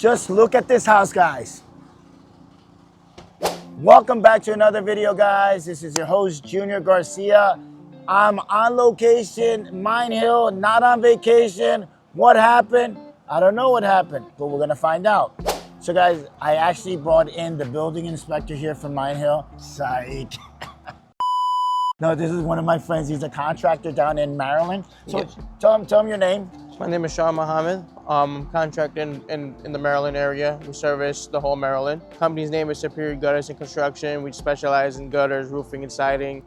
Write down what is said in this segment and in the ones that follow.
Just look at this house, guys. Welcome back to another video, guys. This is your host, Junior Garcia. I'm on location, Mine Hill, not on vacation. What happened? I don't know what happened, but we're gonna find out. So guys, I actually brought in the building inspector here from Mine Hill. Psych. No, this is one of my friends. He's a contractor down in Maryland. So Yes. tell him your name. My name is Sean Muhammad. I'm contracting in the Maryland area. We service the whole Maryland. Company's name is Superior Gutters and Construction. We specialize in gutters, roofing, and siding.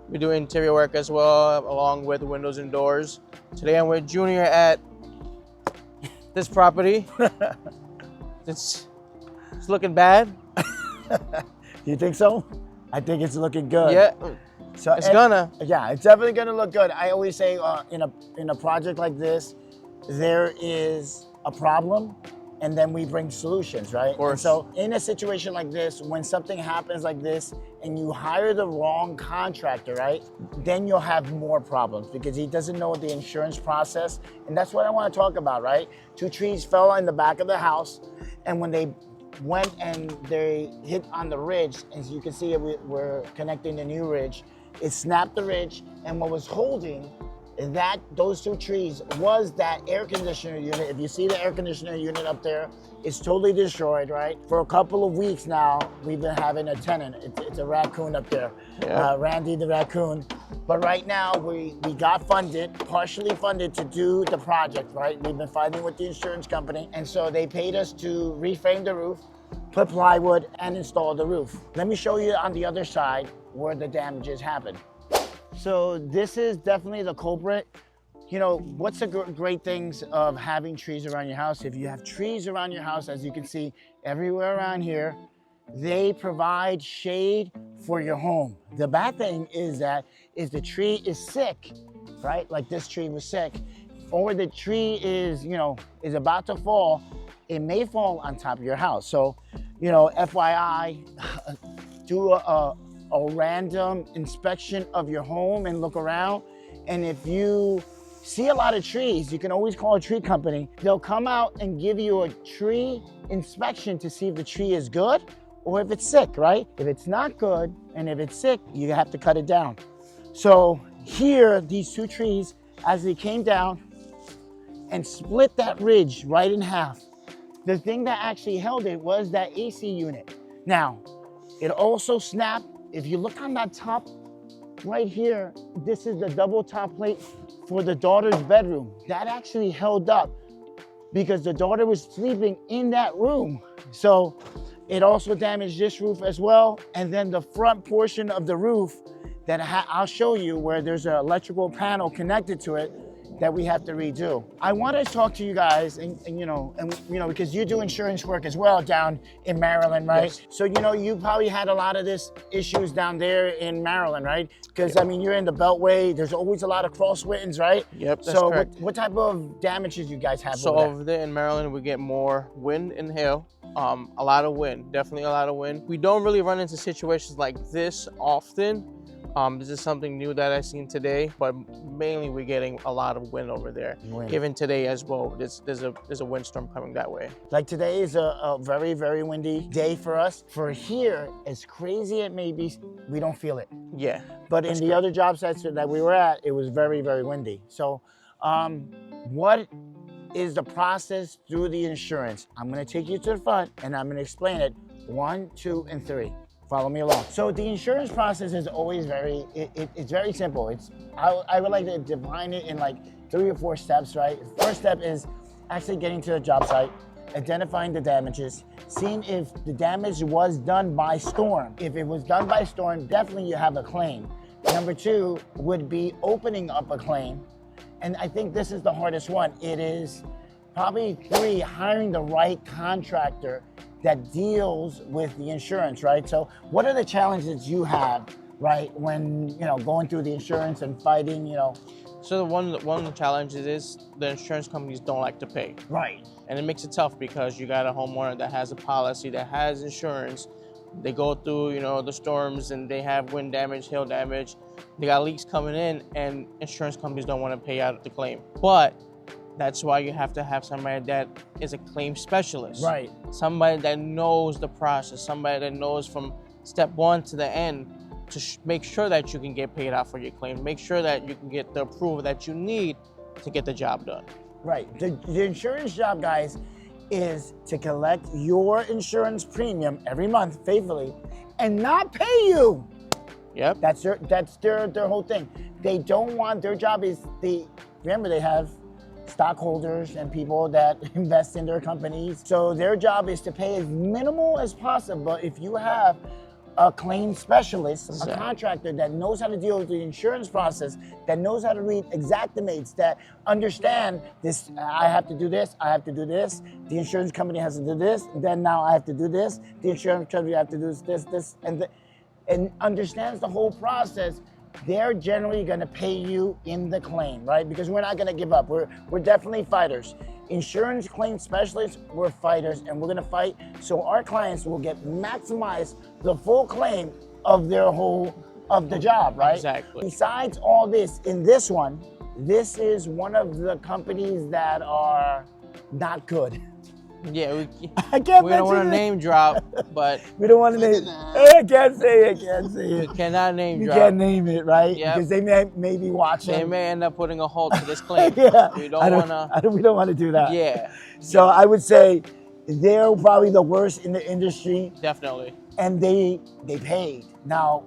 We do interior work as well, along with windows and doors. Today I'm with Junior at this property. It's looking bad. You think so? I think it's looking good. Yeah, So it's gonna. Yeah, it's definitely gonna look good. I always say in a project like this, there is a problem, and then we bring solutions, right? Of course. And so in a situation like this, when something happens like this, and you hire the wrong contractor, right? Then you'll have more problems because he doesn't know the insurance process, and that's what I want to talk about, right? 2 trees fell in the back of the house, and when they went and they hit on the ridge, as you can see, we're connecting the new ridge. It snapped the ridge, and what was holding those 2 trees was that air conditioner unit. If you see the air conditioner unit up there, it's totally destroyed, right? For a couple of weeks now, we've been having a tenant. It's a raccoon up there, Yeah. Randy the raccoon. But right now, we got funded, partially funded to do the project, right? We've been fighting with the insurance company, and so they paid us to reframe the roof, put plywood, and install the roof. Let me show you on the other side where the damages happened. So this is definitely the culprit. You know, what's the great things of having trees around your house? If you have trees around your house, as you can see everywhere around here, they provide shade for your home. The bad thing is that if the tree is sick, right? Like this tree was sick, or the tree is about to fall, it may fall on top of your house. So, FYI, do a random inspection of your home and look around. And if you see a lot of trees, you can always call a tree company. They'll come out and give you a tree inspection to see if the tree is good or if it's sick, right? If it's not good and if it's sick, you have to cut it down. So here, these 2 trees, as they came down and split that ridge right in half, the thing that actually held it was that AC unit. Now, it also snapped. If you look on that top right here, this is the double top plate for the daughter's bedroom. That actually held up because the daughter was sleeping in that room. So it also damaged this roof as well. And then the front portion of the roof that I'll show you where there's an electrical panel connected to it that we have to redo. I want to talk to you guys and because you do insurance work as well down in Maryland, right? Yes. So, you probably had a lot of this issues down there in Maryland, right? Because, you're in the Beltway. There's always a lot of crosswinds, right? Yep, that's so correct. what type of damages you guys have So over there? over there in Maryland, we get more wind and hail. A lot of wind, definitely a lot of wind. We don't really run into situations like this often. This is something new that I've seen today, but mainly we're getting a lot of wind over there. Wind. Even today as well, there's a windstorm coming that way. Like today is a very, very windy day for us. For here, as crazy it may be, we don't feel it. Yeah. But in the other job sites that we were at, it was very, very windy. So what is the process through the insurance? I'm gonna take you to the front and I'm gonna explain it 1, 2, and 3. Follow me along. So the insurance process is always it's very simple. I would like to define it in like 3 or 4 steps, right? First step is actually getting to the job site, identifying the damages, seeing if the damage was done by storm. If it was done by storm, definitely you have a claim. Number 2 would be opening up a claim. And I think this is the hardest one. It is probably 3, hiring the right contractor that deals with the insurance, right? So what are the challenges you have, right, when, going through the insurance and fighting, So one of the challenges is the insurance companies don't like to pay. Right. And it makes it tough because you got a homeowner that has a policy, that has insurance. They go through, the storms and they have wind damage, hail damage. They got leaks coming in and insurance companies don't want to pay out the claim. But That's why you have to have somebody that is a claim specialist. Right. Somebody that knows the process, somebody that knows from step one to the end to make sure that you can get paid out for your claim, make sure that you can get the approval that you need to get the job done. Right. The insurance job, guys, is to collect your insurance premium every month faithfully and not pay you. Yep. That's their whole thing. They don't want, their job is, remember they have stockholders and people that invest in their companies. So their job is to pay as minimal as possible. If you have a claim specialist, Exactly. a contractor that knows how to deal with the insurance process, that knows how to read exactimates, that understand this, I have to do this, I have to do this, the insurance company has to do this, then now I have to do this, the insurance company have to do this, and understands the whole process, they're generally gonna pay you in the claim, right? Because we're not gonna give up. We're definitely fighters. Insurance claim specialists, we're fighters, and we're gonna fight so our clients will get maximize the full claim of their of the job, right? Exactly. Besides all this, in this one, this is one of the companies that are not good. Yeah, I can't we don't mention want to it. name drop, but We don't want to name. I can't say it. Can't say you it. cannot name You drop. can't name it, right? Yep. Because they may be watching. They may end up putting a halt to this claim. Yeah. We don't want to. We don't want to do that. Yeah, So I would say they're probably the worst in the industry, definitely. and they paid. Now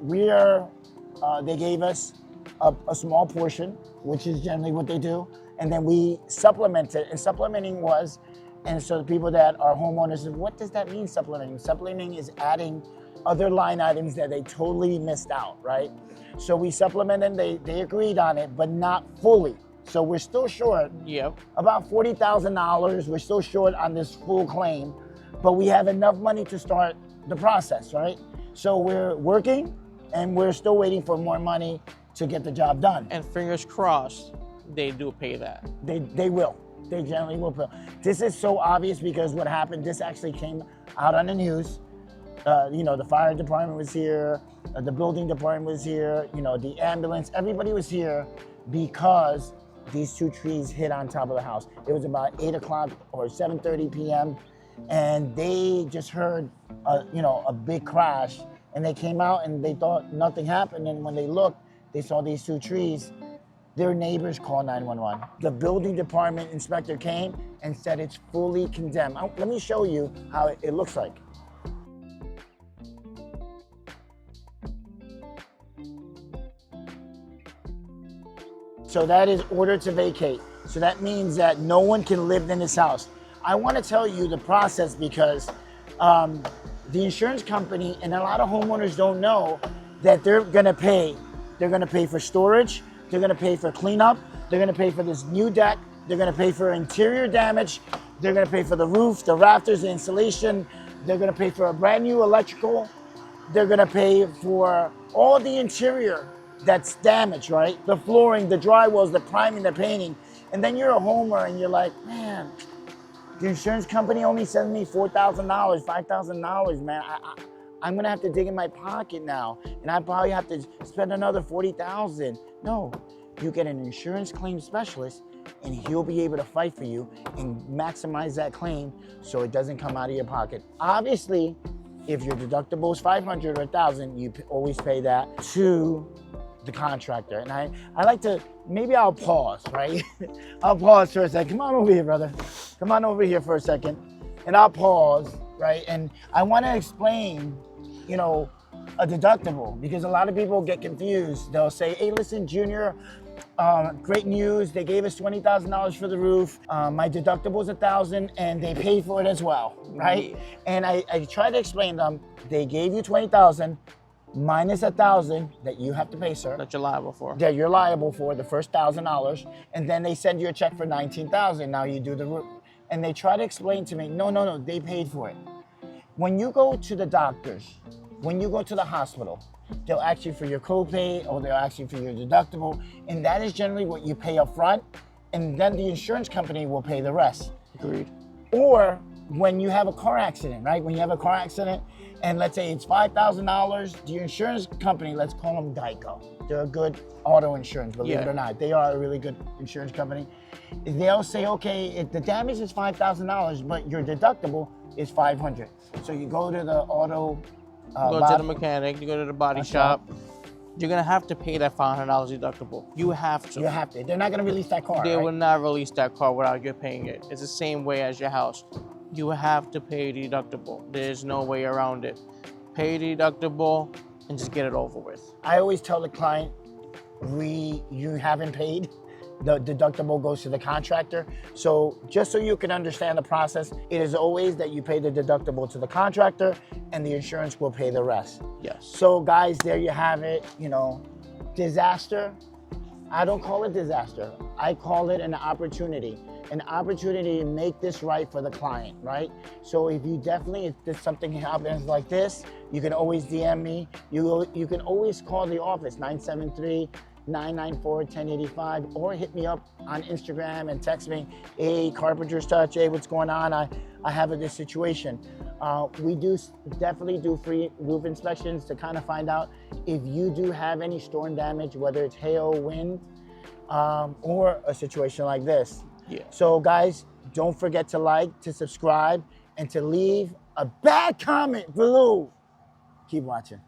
they gave us a small portion, which is generally what they do, and then we supplemented. And supplementing was. And so the people that are homeowners, what does that mean, supplementing? Supplementing is adding other line items that they totally missed out, right? So we supplemented, they agreed on it, but not fully. So we're still short Yep. about $40,000. We're still short on this full claim, but we have enough money to start the process, right? So we're working and we're still waiting for more money to get the job done. And fingers crossed, they do pay that. They will. They generally will. This is so obvious because what happened, this actually came out on the news. The fire department was here, the building department was here, the ambulance, everybody was here because these two trees hit on top of the house. It was about 8 o'clock or 7:30 p.m. and they just heard, a big crash, and they came out and they thought nothing happened. And when they looked, they saw these two trees. Their neighbors called 911. The building department inspector came and said it's fully condemned. Let me show you how it looks like. So that is order to vacate. So that means that no one can live in this house. I want to tell you the process because the insurance company and a lot of homeowners don't know that they're gonna pay. They're gonna pay for storage, they're gonna pay for cleanup, they're gonna pay for this new deck, they're gonna pay for interior damage, they're gonna pay for the roof, the rafters, the insulation, they're gonna pay for a brand new electrical, they're gonna pay for all the interior that's damaged, right? The flooring, the drywalls, the priming, the painting. And then you're a homeowner and you're like, man, the insurance company only sends me $4,000, $5,000, man. I'm gonna have to dig in my pocket now, and I probably have to spend another $40,000. No, you get an insurance claim specialist, and he'll be able to fight for you and maximize that claim so it doesn't come out of your pocket. Obviously, if your deductible is $500 or $1,000, you always pay that to the contractor. And I like to, maybe I'll pause, right? I'll pause for a second. Come on over here, brother. Come on over here for a second. And I'll pause, right? And I want to explain, a deductible, because a lot of people get confused. They'll say, hey, listen, Junior, great news. They gave us $20,000 for the roof. My deductible is $1,000 and they paid for it as well, right? And I try to explain to them, they gave you $20,000 minus $1,000 that you have to pay, sir. That you're liable for. That you're liable for the first $1,000, and then they send you a check for $19,000. Now you do the roof. And they try to explain to me, no, they paid for it. When you go to the doctors, when you go to the hospital, they'll ask you for your copay or they'll ask you for your deductible, and that is generally what you pay up front, and then the insurance company will pay the rest. Agreed. Or when you have a car accident, right? When you have a car accident, and let's say it's $5,000, the insurance company, let's call them Geico. They're a good auto insurance, believe it Yeah. or not. They are a really good insurance company. They'll say, okay, if the damage is $5,000, but your deductible is $500. So you go to the auto. You go to the mechanic, you go to the body shop. shop. You're gonna have to pay that $500 deductible. You have to. You have to. They're not going to release that car. They right? will not release that car without you paying it. It's the same way as your house. You have to pay the deductible. There's no way around it. Pay the deductible and just get it over with. I always tell the client, you haven't paid, the deductible goes to the contractor. So just so you can understand the process, it is always that you pay the deductible to the contractor and the insurance will pay the rest. Yes. So guys, there you have it. You know, disaster, I don't call it disaster. I call it an opportunity to make this right for the client, right? So if there's something happens like this, you can always DM me. You can always call the office, 973-994-1085, or hit me up on Instagram and text me, hey, Carpenter's Touch, hey, what's going on? I have this situation. We definitely do free roof inspections to kind of find out if you do have any storm damage, whether it's hail, wind, or a situation like this. Yeah. So guys, don't forget to like, to subscribe, and to leave a bad comment below. Keep watching.